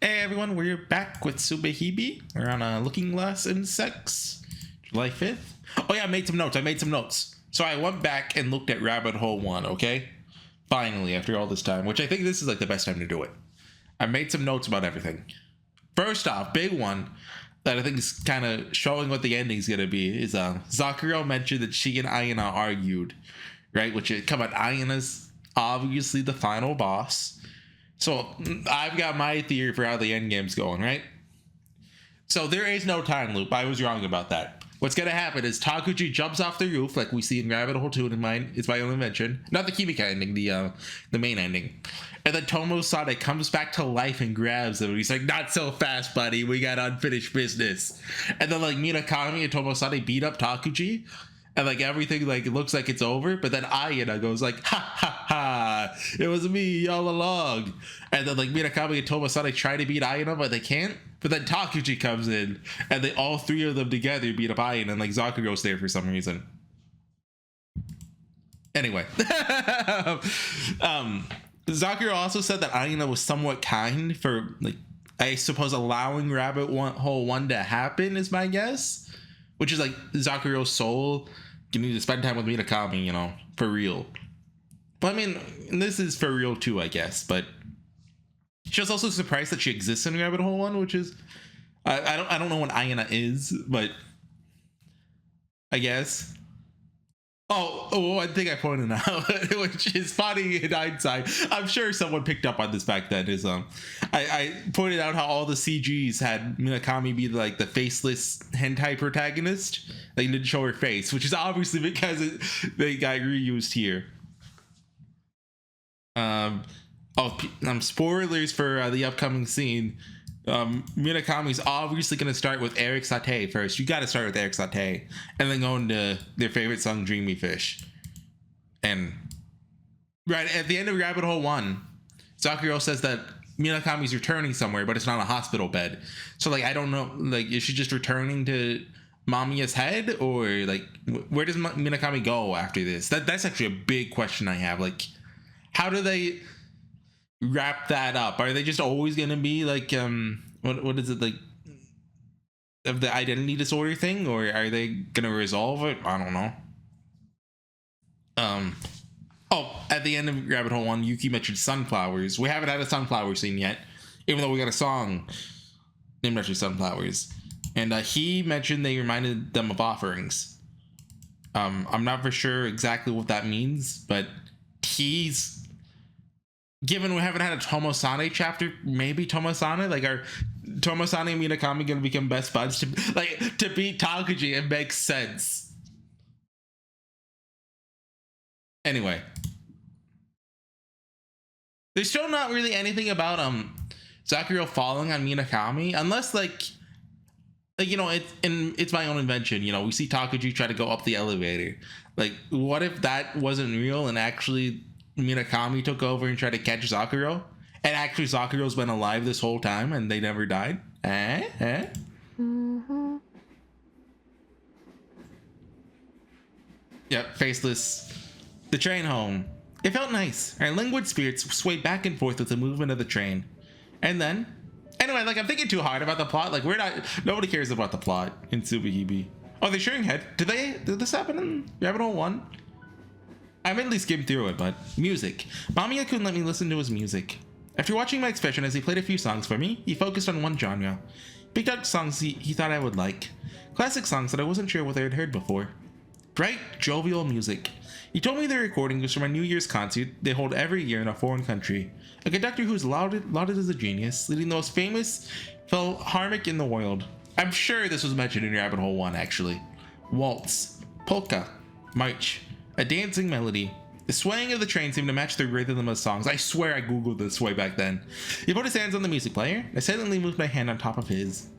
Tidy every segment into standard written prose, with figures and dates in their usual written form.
Hey everyone, we're back with SubaHibi. We're on Looking Glass Insects, July 5th. Oh yeah, I made some notes. So I went back and looked at Rabbit Hole 1, okay? Finally, after all this time, which I think this is like the best time to do it. I made some notes about everything. First off, big one that I think is kind of showing what the ending's gonna be is Zakuro mentioned that she and Ayana argued, right? Which come on, Ayana's obviously the final boss. So I've got my theory for how the end game's going, right? So there is no time loop. I was wrong about that. What's gonna happen is Takuji jumps off the roof like we see in Rabbit Hole 2 it's my own invention. Not the Kimika ending, the main ending. And then Satie comes back to life and grabs him. And he's like, not so fast, buddy. We got unfinished business. And then like Murakami and Satie beat up Takuji. And like everything like it looks like it's over, but then Ayana goes like, ha ha ha, it was me all along. And then like Murakami and Satie try to beat Ayana, but they can't. But then Takuji comes in, and they all three of them together beat up Ayana, and like Zakuro's there for some reason. Anyway, Zakuro also said that Ayana was somewhat kind for like I suppose allowing Rabbit Hole 1 to happen is my guess, which is like Zakuro's soul. You need to spend time with Murakami, you know, for real. But I mean, this is for real too, I guess. But she was also surprised that she exists in Rabbit Hole 1, which is I don't know what Ayana is, but I guess. Oh, one thing I pointed out, which is funny in hindsight, I'm sure someone picked up on this back then, is I pointed out how all the CGs had Murakami be like the faceless hentai protagonist. They didn't show her face, which is obviously because they got reused here. Spoilers for the upcoming scene. Murakami's obviously going to start with Eric Satie first. You got to start with Eric Satie and then go into their favorite song, Dreamy Fish. And right at the end of Rabbit Hole 1, Zakuro says that Murakami's returning somewhere, but it's not a hospital bed. So like, I don't know, like, is she just returning to Mamiya's head, or like, where does Murakami go after this? That's actually a big question I have. Like, how do they wrap that up? Are they just always gonna be like what is it, like of the identity disorder thing, or are they gonna resolve it? I don't know. At the end of Rabbit Hole 1, Yuki mentioned sunflowers. We haven't had a sunflower scene yet, even though we got a song named after sunflowers. And he mentioned they reminded them of offerings. I'm not for sure exactly what that means, but given we haven't had a Tomosane chapter, maybe Tomosane, like, are Tomosane and Murakami gonna become best buds to beat Takuji? It makes sense. Anyway, there's still not really anything about Zakuro falling on Murakami, unless like you know, it's my own invention. You know, we see Takuji try to go up the elevator. Like, what if that wasn't real and actually Murakami took over and tried to catch Zakuro, and actually Zakuro's been alive this whole time and they never died? Mm-hmm. Yep, faceless. The train home. It felt nice. Our languid spirits swayed back and forth with the movement of the train. And then, anyway, like, I'm thinking too hard about the plot. Like, nobody cares about the plot in SubaHibi. Oh, they're sharing head. Did this happen in Rabbit Hole 1? I mainly skimmed through it, but music. Mamiya couldn't let me listen to his music. After watching my expression as he played a few songs for me, he focused on one genre. Picked out songs he thought I would like. Classic songs that I wasn't sure whether I'd heard before. Bright, jovial music. He told me the recording was from a New Year's concert they hold every year in a foreign country. A conductor who's lauded as a genius, leading the most famous philharmonic in the world. I'm sure this was mentioned in Rabbit Hole 1, actually. Waltz, polka, march. A dancing melody. The swaying of the train seemed to match the rhythm of the songs. I swear I googled this way back then. He put his hands on the music player. I silently moved my hand on top of his.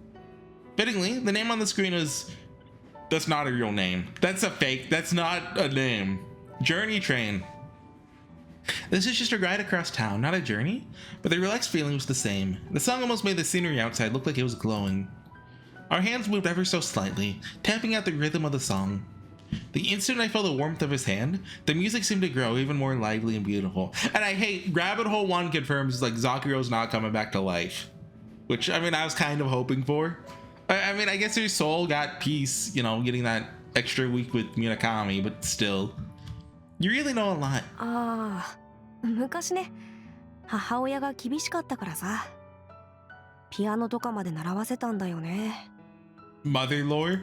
Fittingly, the name on the screen was... That's not a real name. That's a fake. That's not a name. Journey Train. This is just a ride across town, not a journey. But the relaxed feeling was the same. The song almost made the scenery outside look like it was glowing. Our hands moved ever so slightly, tapping out the rhythm of the song. The instant I felt the warmth of his hand, the music seemed to grow even more lively and beautiful. And I hate Rabbit Hole 1 confirms like Zakuro's not coming back to life. which I mean I was kind of hoping for. I mean I guess her soul got peace, you know, getting that extra week with Murakami, but still, you really know a lot. ああ、昔ね、母親が厳しかったからさ、ピアノとかまで習わせたんだよね。Mother lore?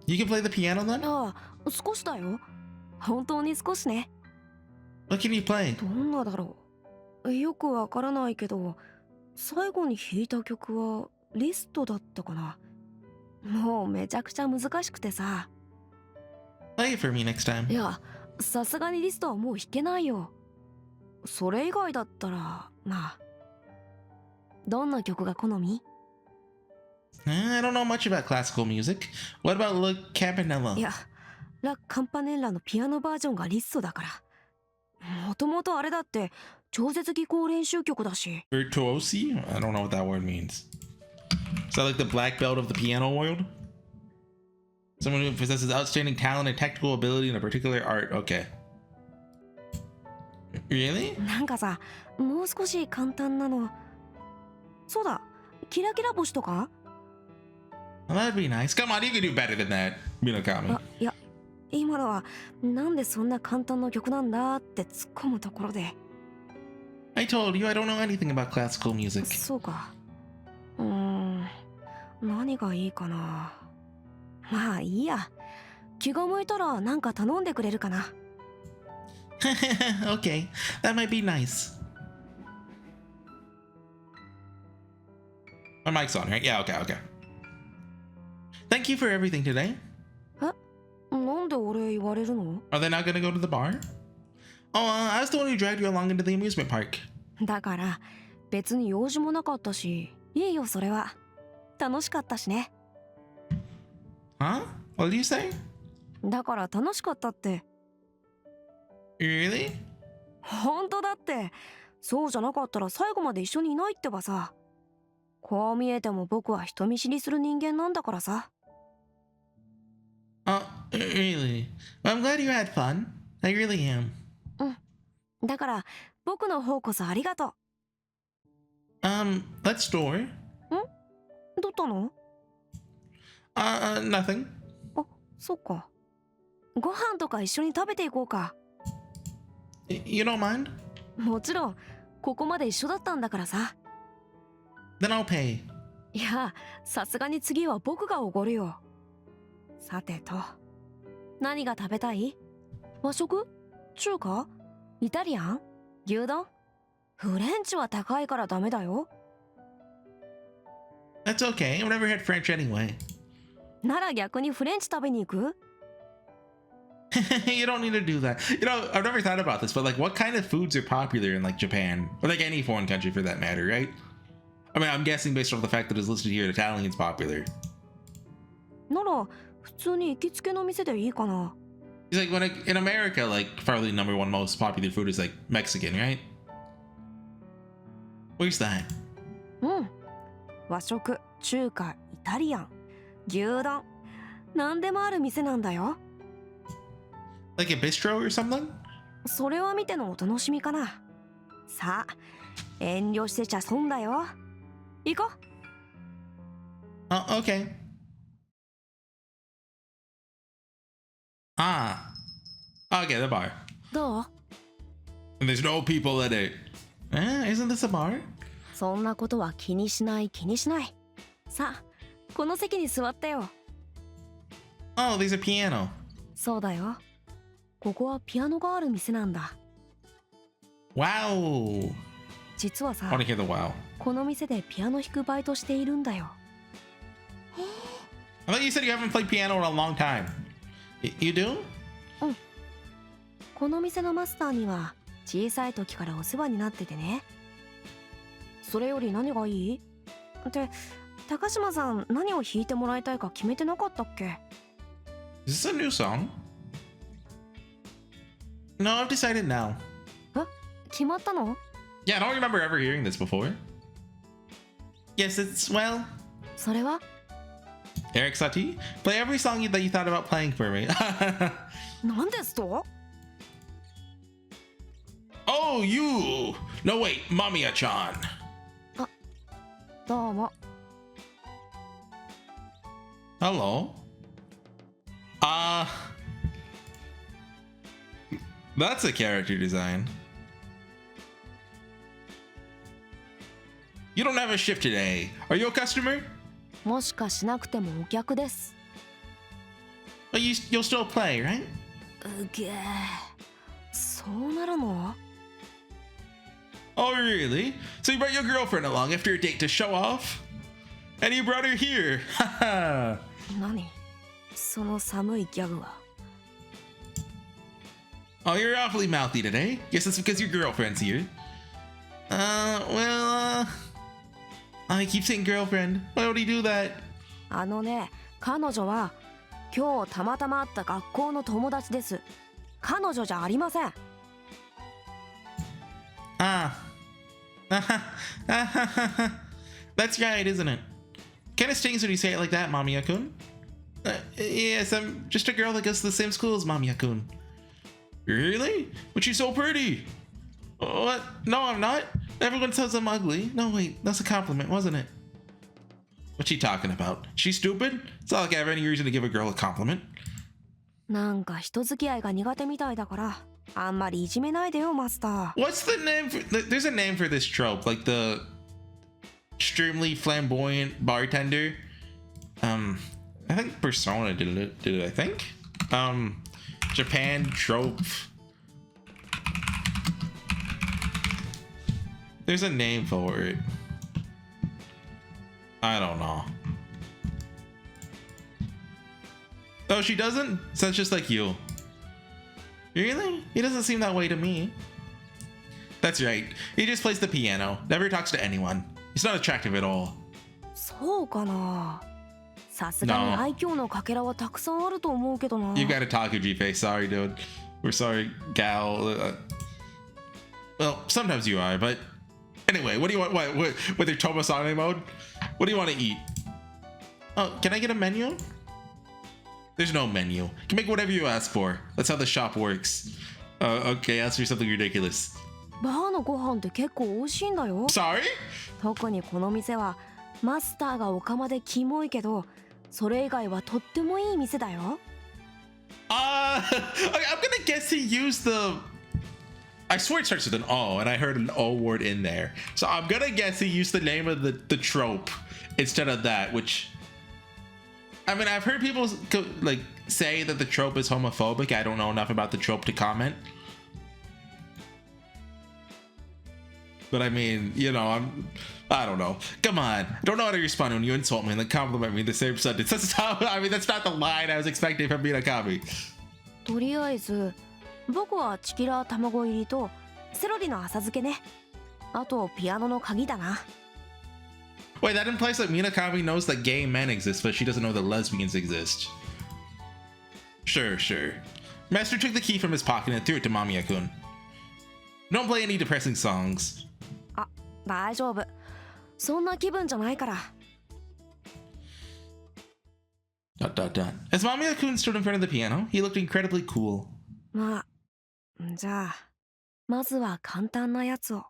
You can play the piano then? ああ、少しだよ。本当に少しね。What can you play? どんなだろう。よくわからないけど、最後に弾いた曲はリストだったかな。もうめちゃくちゃ難しくてさ。Play it for me next time. いや、さすがにリストはもう弾けないよ。それ以外だったら、まあ。どんな曲が好み？ I don't know much about classical music. What about La Campanella? いや、ラ・カンパネッラのピアノバージョンがリストだから。もともとあれだって超絶技巧練習曲だし。Virtuosi? I don't know what that word means. Is that like the black belt of the piano world? Someone who possesses outstanding talent and technical ability in a particular art. Okay. Really? なんかさ、もう少し簡単なの。そうだ、キラキラ星とか？ Well, that'd be nice. Come on, you can do better than that, Murakami. いや、今のはなんでそんな簡単な曲なんだって突っ込むところで。I told you I don't know anything about classical music. そうか。何がいいかな。まあいいや。気が向いたらなんか頼んでくれるかな。Okay, that might be nice. My mic's on, right? Yeah, okay. Thank you for everything today. なんで俺言われるの？ Are they not gonna go to the bar? Oh, I was the one who dragged you along into the amusement park. だから別に用事もなかったし、いいよそれは。楽しかったしね。Huh? What did you say? だから楽しかったって。Really? 本当だって。そうじゃなかったら最後まで一緒にいないってばさ。こう見えても僕は人見知りする人間なんだからさ。Oh, really? Well, I'm glad you had fun. I really am. だから僕の方こそありがとう。Let's store. どったの？ Nothing. あ、そっか。ご飯とか一緒に食べていこうか。You don't mind? もちろん、ここまで一緒だったんだからさ。Then I'll pay. いや、さすがに次は僕がおごるよ。さてと、何が食べたい？和食？中華？イタリアン？牛丼？フレンチは高いからダメだよ。That's okay. I've never had French anyway. なら逆にフレンチ食べに行く？ You don't need to do that. You know, I've never thought about this, but like, what kind of foods are popular in like Japan or like any foreign country for that matter, right? I mean, I'm guessing based on the fact that it's listed here, Italian's popular. なら普通に行きつけの店でいいかな。It's like in America, like probably number one most popular food is like Mexican, right? Where's that? 和食、中華、イタリアン、牛丼、なんでもある店なんだよ。Like a bistro or something? それを見てのお楽しみかな。さあ、遠慮してちゃ損だよ。行こう。Okay. Okay, the bar. どう？ And there's no people in it. Isn't this a bar? そんなことは気にしない。さあ、この席に座ってよ。Oh, there's a piano. そうだよ。ここはピアノがある店なんだ。Wow. 実はさ、 I want to hear the wow. この店でピアノ弾くバイトしているんだよ。I thought you said you haven't played piano in a long time. You do? この店のマスターには小さい時からお世話になっててね。それより何がいい？って高島さん、何を弾いてもらいたいか決めてなかったっけ？ Is this a new song? No, I've decided now. 決まったの？ Yeah, I don't remember ever hearing this before. Yes, it's, well... それは？ Eric Satie, play every song that you thought about playing for me. なんですと？ Oh, you! No, wait, Mamiya-chan. どうも。 Hello. That's a character design. You don't have a shift today. Are you a customer? もしかしなくてもお客です。 Well, you'll still play, right? うげえ。そうなるの？ Oh, really? So you brought your girlfriend along after your date to show off? And you brought her here. Haha. 何？その寒いギャグは。 Oh, you're awfully mouthy today. Guess it's because your girlfriend's here. I keep saying girlfriend. Why would he do that? あのね、彼女は今日たまたま会った学校の友達です。彼女じゃありません。 That's right, isn't it? Kind of stings when you say it like that, Mamiya-kun. Yes, I'm just a girl that goes to the same school as Mamiya-kun. Really? But she's so pretty. What? No, I'm not. Everyone says I'm ugly. No, wait, that's a compliment, wasn't it? What's she talking about? She's stupid? It's not like I have any reason to give a girl a compliment. なんか人付き合いが苦手みたいだから、あんまりいじめないでよ、マスター。 What's the name for... There's a name for this trope, like the extremely flamboyant bartender. I think Persona did it, I think. Japan trope. There's a name for it. I don't know. Oh, she doesn't? Sounds just like you. Really? He doesn't seem that way to me. That's right. He just plays the piano. Never talks to anyone. He's not attractive at all. そうかな。さすがに愛嬌のかけらはたくさんあると思うけどな。 You gotta talk, G-Face. Sorry, dude. We're sorry, gal. Well, sometimes you are, but anyway, what do you want? What with your Tomasane mode? What do you want to eat? Oh, can I get a menu? There's no menu. You can make whatever you ask for. That's how the shop works. Okay, ask me something ridiculous. バーのご飯って結構美味しいんだよ。 Sorry? 特にこの店はマスターがオカマでキモいけど、それ以外はとってもいい店だよ。 I'm gonna guess he used the... I swear it starts with an O, and I heard an O word in there. So I'm gonna guess he used the name of the trope instead of that, which... I mean, I've heard people like say that the trope is homophobic. I don't know enough about the trope to comment. But I mean, you know, I don't know. Come on. I don't know how to respond when you insult me and then compliment me in the same sentence. That's not, I mean, that's not the line I was expecting from Minakami. とりあえず、僕はチキラー卵入りとセロリの浅漬けね。あとピアノの鍵だな。 Wait, that implies that Minakami knows that gay men exist, but she doesn't know that lesbians exist. Sure. Master took the key from his pocket and threw it to Mamiya-kun. Don't play any depressing songs. あ、大丈夫。そんな気分じゃないから。 As Mamiya-kun stood in front of the piano, he looked incredibly cool. まあ、じゃあ、まずは簡単なやつを。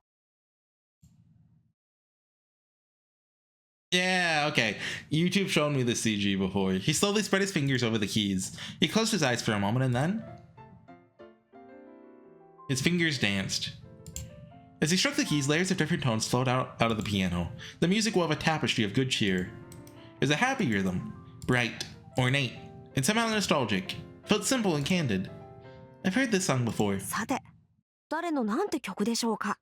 Yeah, okay. YouTube showed me this CG before. He slowly spread his fingers over the keys. He closed his eyes for a moment and then... his fingers danced. As he struck the keys, layers of different tones flowed out of the piano. The music wove a tapestry of good cheer. It was a happy rhythm. Bright, ornate, and somehow nostalgic. Felt simple and candid. I've heard this song before. さて、誰のなんて曲でしょうか。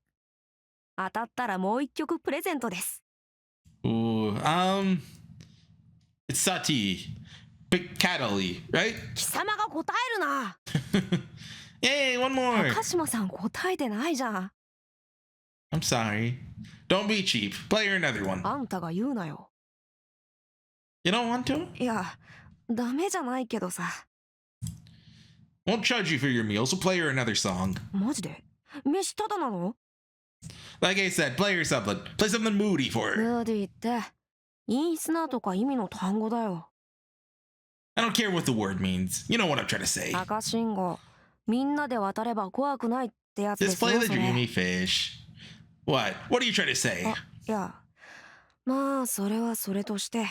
当たったらもう一曲プレゼントです。 Ooh, it's Satie. Big Catally, right? 貴様が答えるな。 Yay, one more. 高島さん答えてないじゃん。 I'm sorry. Don't be cheap. Play her another one. あんたが言うなよ。 You don't want to? いや、ダメじゃないけどさ。 Won't charge you for your meal, so play her another song. マジで？飯ただなの？ Like I said, play her something. Play something moody for ム her. ーディーって、インスナとか意味の単語だよ。 I don't care what the word means. You know what I'm trying to say. 赤信号、みんなで渡れば怖くないってやつで Just すよ、 play the それ。 dreamy fish. What? What are you trying to say? あ、いや、まあそれはそれとして、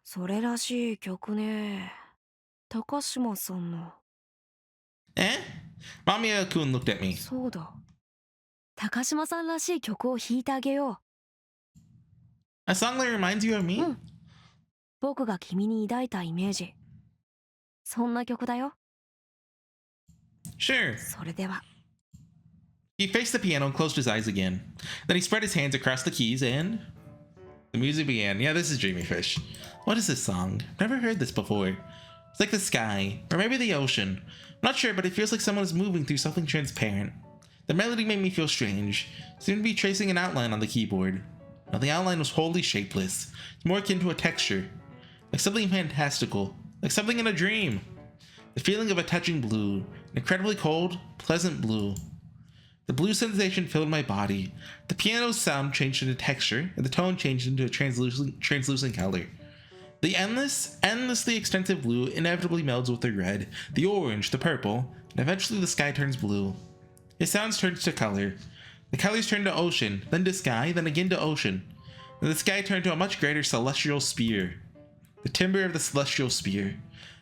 それらしい曲ね。高島さんの。Eh? Mamiya-kun looked at me. そうだ。高島さんらしい曲を弾いてあげよ A song that reminds you of me? う。僕が君に抱いたイメージ。そんな曲だよ。Sure. それでは。He faced the piano and closed his eyes again. Then he spread his hands across the keys and the music began. Yeah, this is Dreamy Fish. What is this song? Never heard this before. It's like the sky, or maybe the ocean. I'm not sure, but it feels like someone is moving through something transparent. The melody made me feel strange. It seemed to be tracing an outline on the keyboard. Now the outline was wholly shapeless. It's more akin to a texture. Like something fantastical. Like something in a dream. The feeling of a touching blue. An incredibly cold, pleasant blue. The blue sensation filled my body. The piano's sound changed into texture, and the tone changed into a translucent color. The endlessly extensive blue inevitably melds with the red, the orange, the purple, and eventually the sky turns blue. It sounds turns to color. The colors turn to ocean, then to sky, then again to ocean. And the sky turned to a much greater celestial sphere. The timbre of the celestial sphere.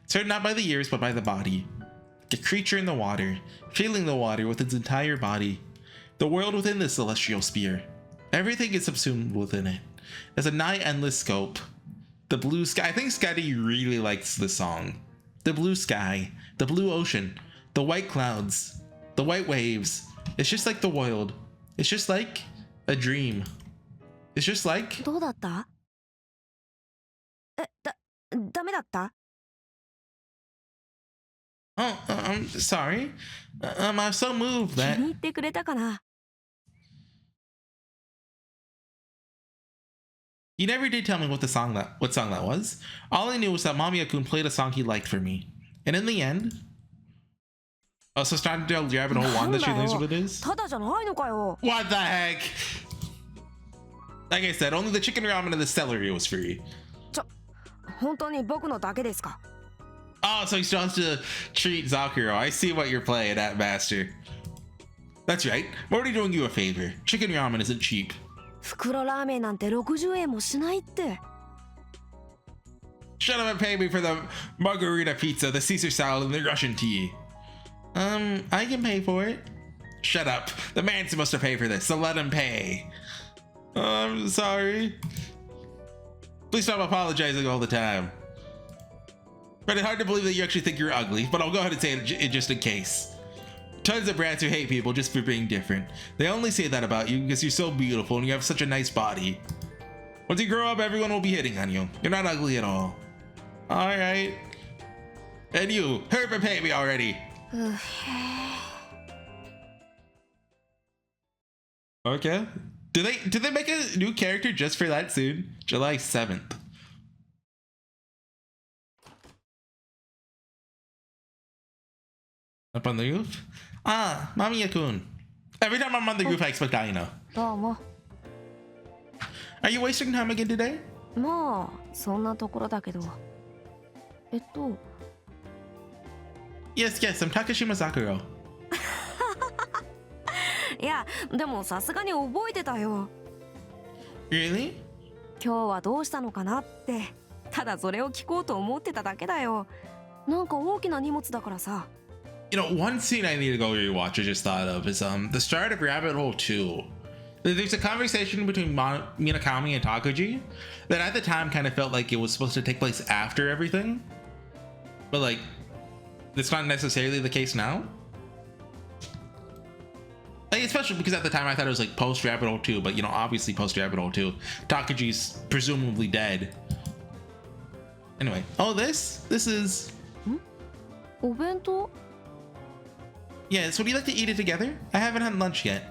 Served not by the ears, but by the body. Like a creature in the water, feeling the water with its entire body. The world within this celestial sphere. Everything is subsumed within it. As a nigh endless scope. The blue sky. I think Scotty really likes this song. The blue sky, the blue ocean, the white clouds, the white waves. It's just like the world. It's just like a dream. It's just like. どうだった？ダメだった？ Oh, I'm sorry. I'm so moved 気 that. に入ってくれたかな？ You never did tell me what song that was. All I knew was that Mamiya-kun played a song he liked for me. And in the end. Oh, so starting to tell Rabbit Hole 1 that she knows what it is? ただじゃないのかよ。 What the heck? Like I said, only the chicken ramen and the celery was free. 本当に僕のだけですか？ Oh, so he still has to treat Zakuro. I see what you're playing at, Master. That's right. I'm already doing you a favor. Chicken ramen isn't cheap. 袋ラーメンなんて60円もしないって。 Shut up and pay me for the margarita pizza, the Caesar salad, and the Russian tea. I can pay for it. Shut up. The man's supposed to pay for this, so let him pay. I'm sorry. Please stop apologizing all the time. But it's hard to believe that you actually think you're ugly, but I'll go ahead and say it just in case. Tons of brats who hate people just for being different. They only say that about you because you're so beautiful and you have such a nice body. Once you grow up, everyone will be hitting on you. You're not ugly at all. Alright. And you, hurry up and pay me already. Okay. Did they make a new character just for that soon? July 7th. Up on the roof? Ah, Mamiya-kun. Every time I'm on the roof, I expect Aina. どうも。 Are you wasting time again today? まあそんなところだけど。Yes, I'm Takashima Sakura. いやでもさすがに覚えてたよ。 Really? 今日はどうしたのかなって。ただそれを聞こうと思ってただけだよ。なんか大きな荷物だからさ。 You know, one scene I need to go rewatch I just thought of is the start of Rabbit Hole 2. There's a conversation between Minakami and Takuji that at the time kind of felt like it was supposed to take place after everything. But like, it's not necessarily the case now. Like, especially because at the time I thought it was like post Rabbit Hole 2, but you know, obviously post Rabbit Hole 2. Takuji's presumably dead. Anyway, oh, this is... お弁当？ Yes, would you like to eat it together? I haven't had lunch yet.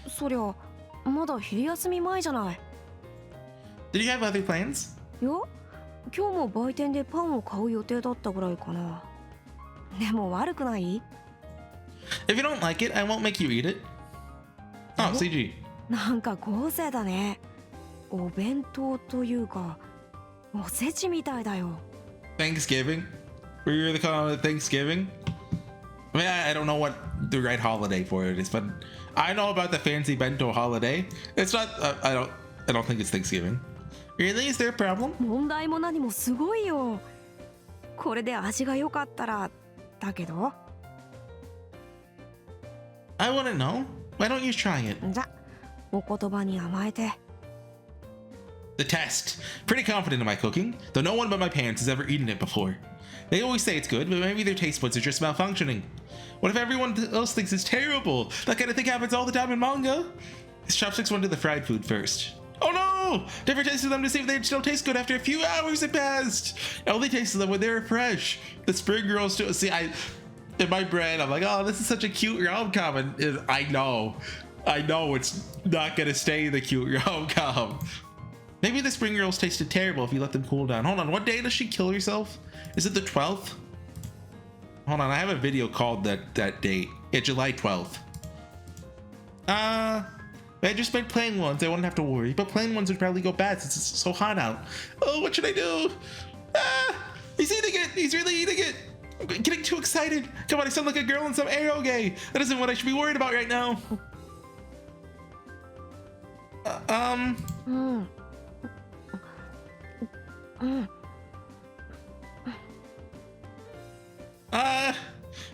そりゃまだ昼休み前じゃない。 Did you have other plans? いや今日も売店でパンを買う予定だったぐらいかな。でも悪くない？ If you don't like it, I won't make you eat it. Oh, CG. なんか豪勢だね。お弁当というかおせちみたいだよ。 Thanksgiving? We really call it Thanksgiving? I mean, I don't know what the right holiday for it is, but I know about the fancy bento holiday. It's not, I don't think it's Thanksgiving. Really? Is there a problem? 問題も何もすごいよ。これで味が良かったらだけど。I wouldn't know. Why don't you try it? じゃ、お言葉に甘えて。The test. Pretty confident in my cooking, though no one but my parents has ever eaten it before. They always say it's good, but maybe their taste buds are just malfunctioning. What if everyone else thinks it's terrible? That kind of thing happens all the time in manga. His chopsticks went to the fried food first. Oh no! Never tasted them to see if they'd still taste good after a few hours had passed. I only tasted them when they were fresh. The spring rolls still see. In my brain, I'm like, oh, this is such a cute rom-com, and I know it's not gonna stay the cute rom-com. Maybe the spring rolls tasted terrible if you let them cool down. Hold on, what day does she kill herself? Is it the 12th? Hold on, I have a video called that date. Yeah, July 12th. I just made plain ones. I wouldn't have to worry, but plain ones would probably go bad since it's so hot out. Oh, what should I do? He's eating it. He's really eating it. I'm getting too excited. Come on, I sound like a girl in some eroge. That isn't what I should be worried about right now.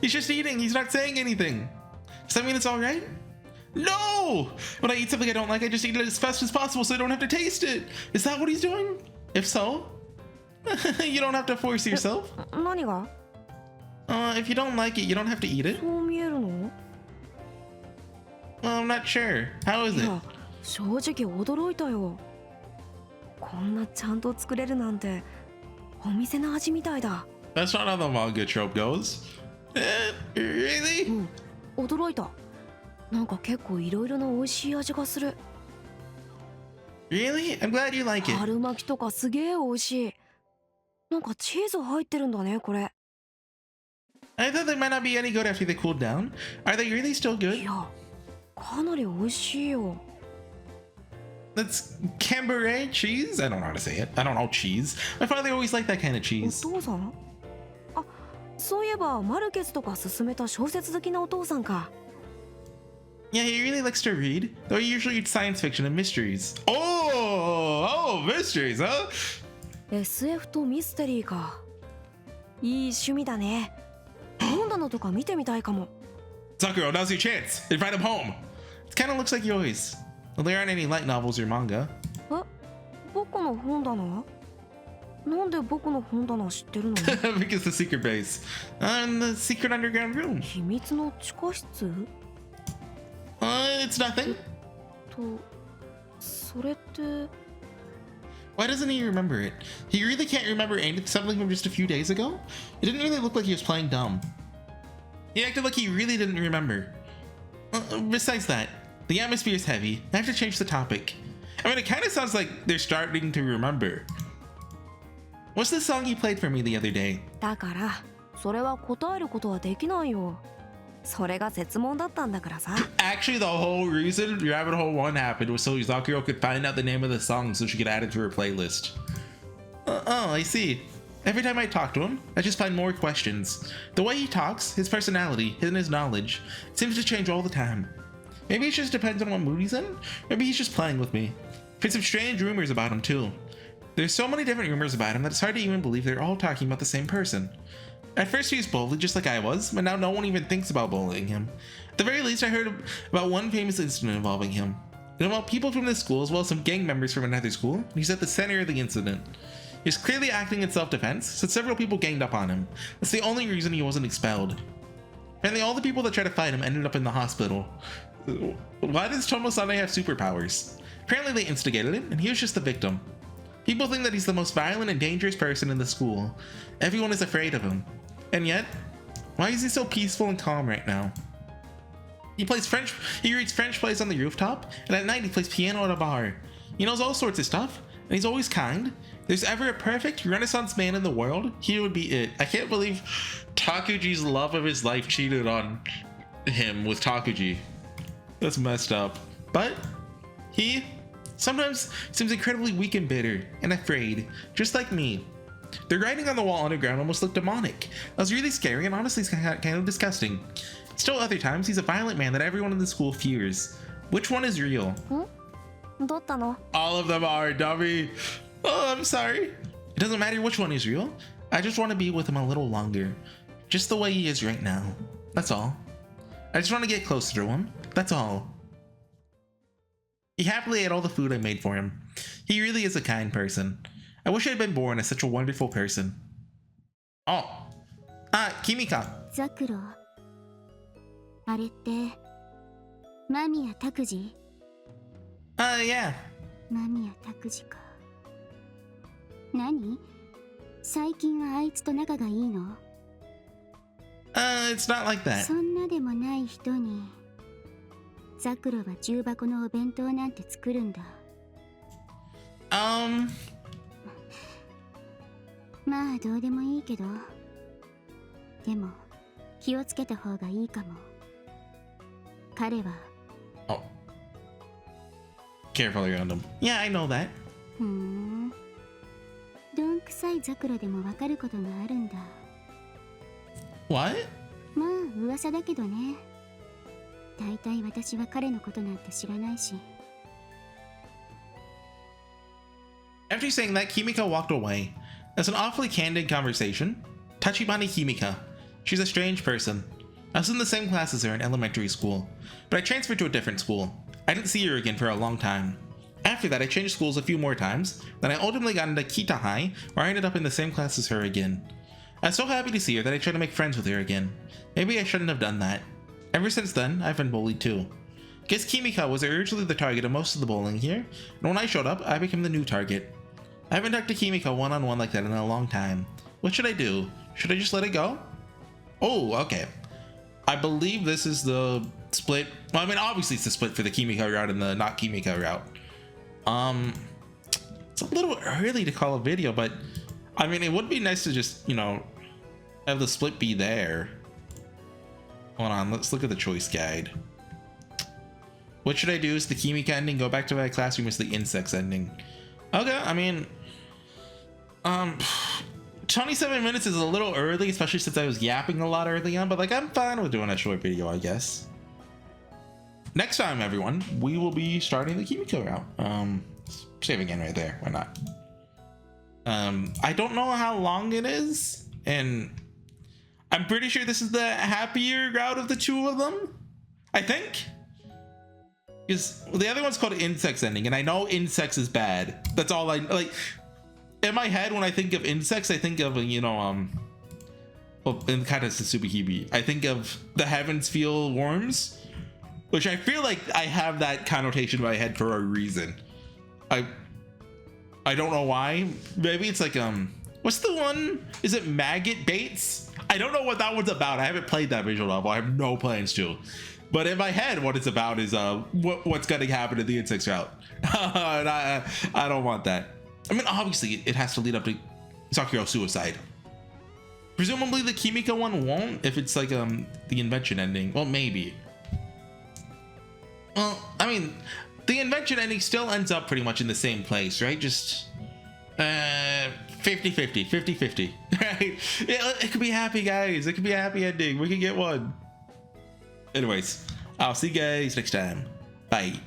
He's just eating. He's not saying anything. Does that mean it's all right? No! When I eat something I don't like, I just eat it as fast as possible so I don't have to taste it. Is that what he's doing? If so, you don't have to force yourself. 何が? If you don't like it, you don't have to eat it. そう見えるの? I'm not sure. How is い it? や、正直驚いたよ。こんなちゃんと作れるなんてお店の味みたいだ。 That's not how the manga trope goes. Really? うん、驚いた。なんか結構いろいろな美味しい味がする。Really? I'm glad you like it. 春巻きとかすげえ美味しい。なんかチーズ入ってるんだね、これ。I thought they might not be any good after they cooled down. Are they really still い good? や、かなり美味しいよ。That's Cambrai cheese? I don't know how to say it. I don't know cheese. My father always liked that kind of お cheese. 父さん？あ、そういえばマルケスとか勧めた小説好きなお父さんか。Yeah, he really likes to read, though he usually reads science fiction and mysteries. Oh, mysteries, huh? SF とミステリーか。いい趣味だね。読んだのとか見てみたいかも。Sakura, now's your chance. Invite him home. It kind of looks like yours. Well, there aren't any light novels or manga. え、僕の本棚？なんで僕の本棚知ってるの？ Because the secret base. In the secret underground room. 秘密の地下室？ It's nothing. と、それって。 Why doesn't he remember it? He really can't remember something from just a few days ago? It didn't really look like he was playing dumb. He acted like he really didn't remember. Besides that, the atmosphere is heavy. I have to change the topic. I mean, it kind of sounds like they're starting to remember. What's the song you played for me the other day? だから、それは答えることはできないよ。それが設問だったんだからさ。Actually, the whole reason Rabbit Hole 1 happened was so Zakuro could find out the name of the song so she could add it to her playlist. I see. Every time I talk to him, I just find more questions. The way he talks, his personality, and his knowledge, seems to change all the time. Maybe it just depends on what mood he's in. Maybe he's just playing with me. I've heard some strange rumors about him too. There's so many different rumors about him that it's hard to even believe they're all talking about the same person. At first he was bullied just like I was, but now no one even thinks about bullying him. At the very least, I heard about one famous incident involving him. And about people from this school as well as some gang members from another school, and he's at the center of the incident. He was clearly acting in self-defense, since several people ganged up on him. That's the only reason he wasn't expelled. Apparently all the people that tried to fight him ended up in the hospital. Why does Tomo-sane have superpowers? Apparently they instigated it, and he was just the victim. People think that he's the most violent and dangerous person in the school. Everyone is afraid of him. And yet, why is he so peaceful and calm right now? He reads French plays on the rooftop, and at night he plays piano at a bar. He knows all sorts of stuff, and he's always kind. If there's ever a perfect Renaissance man in the world, he would be it. I can't believe Takuji's love of his life cheated on him with Takuji. That's messed up. But he sometimes seems incredibly weak and bitter and afraid, just like me. The writing on the wall underground almost looked demonic. That was really scary and honestly kind of disgusting. Still other times, he's a violent man that everyone in the school fears. Which one is real? どったの？ All of them are, dummy. Oh, I'm sorry. It doesn't matter which one is real. I just want to be with him a little longer. Just the way he is right now. That's all. I just want to get closer to him. That's all. He happily ate all the food I made for him. He really is a kind person. I wish I had been born as such a wonderful person. Oh. Kimika. ザクロ、あれって間宮拓司？ Yeah. 間宮拓司か。何？最近はあいつと仲がいいの？ It's not like that. そんなでもない人にザクロは重箱のお弁当なんて作るんだ。まあどうでもいいけど、でも気をつけた方がいいかも。彼は。Oh. Careful around him. Yeah, I know that. ふん。どんくさいザクロでもわかることがあるんだ。What? まあ噂だけどね。だいたい私は彼のことなんて知らないし。After saying that, Kimika walked away. That's an awfully candid conversation. Tachibana Kimika. She's a strange person. I was in the same class as her in elementary school, but I transferred to a different school. I didn't see her again for a long time. After that, I changed schools a few more times, then I ultimately got into Kita High, where I ended up in the same class as her again. I was so happy to see her that I tried to make friends with her again. Maybe I shouldn't have done that. Ever since then, I've been bullied too. Guess Kimika was originally the target of most of the bullying here, and when I showed up, I became the new target. I haven't talked to Kimika one-on-one like that in a long time. What should I do? Should I just let it go? Oh, okay. I believe this is the split. Well, I mean, obviously it's the split for the Kimika route and the not Kimika route. It's a little early to call a video, but I mean, it would be nice to just, you know, have the split be there. Hold on, let's look at the choice guide. What should I do? Is the Kimika ending? Go back to my classroom? Is the insects ending? Okay, I mean, 27 minutes is a little early, especially since I was yapping a lot early on, but like, I'm fine with doing a short video, I guess. Next time, everyone, we will be starting the Kimiko route. Save again right there, why not? I don't know how long it is, and I'm pretty sure this is the happier route of the two of them, I think. Is the other one's called Insects Ending, and I know Insects is bad. That's all I like. In my head, when I think of insects, I think of, you know, well, in kind of SubaHibi, I think of the Heavens Feel worms, which I feel like I have that connotation in my head for a reason. I don't know why. Maybe it's like what's the one? Is it Maggot Baits? I don't know what that one's about. I haven't played that visual novel. I have no plans to. But in my head, what it's about is what's gonna happen in the insects route. And I don't want that. I mean, obviously, it has to lead up to Sakuro's suicide. Presumably, the Kimika one won't, if it's like the invention ending. Well, maybe. Well, I mean, the invention ending still ends up pretty much in the same place, right? Just 50-50, 50-50, right? It could be happy, guys. It could be a happy ending. We could get one. Anyways, I'll see you guys next time. Bye.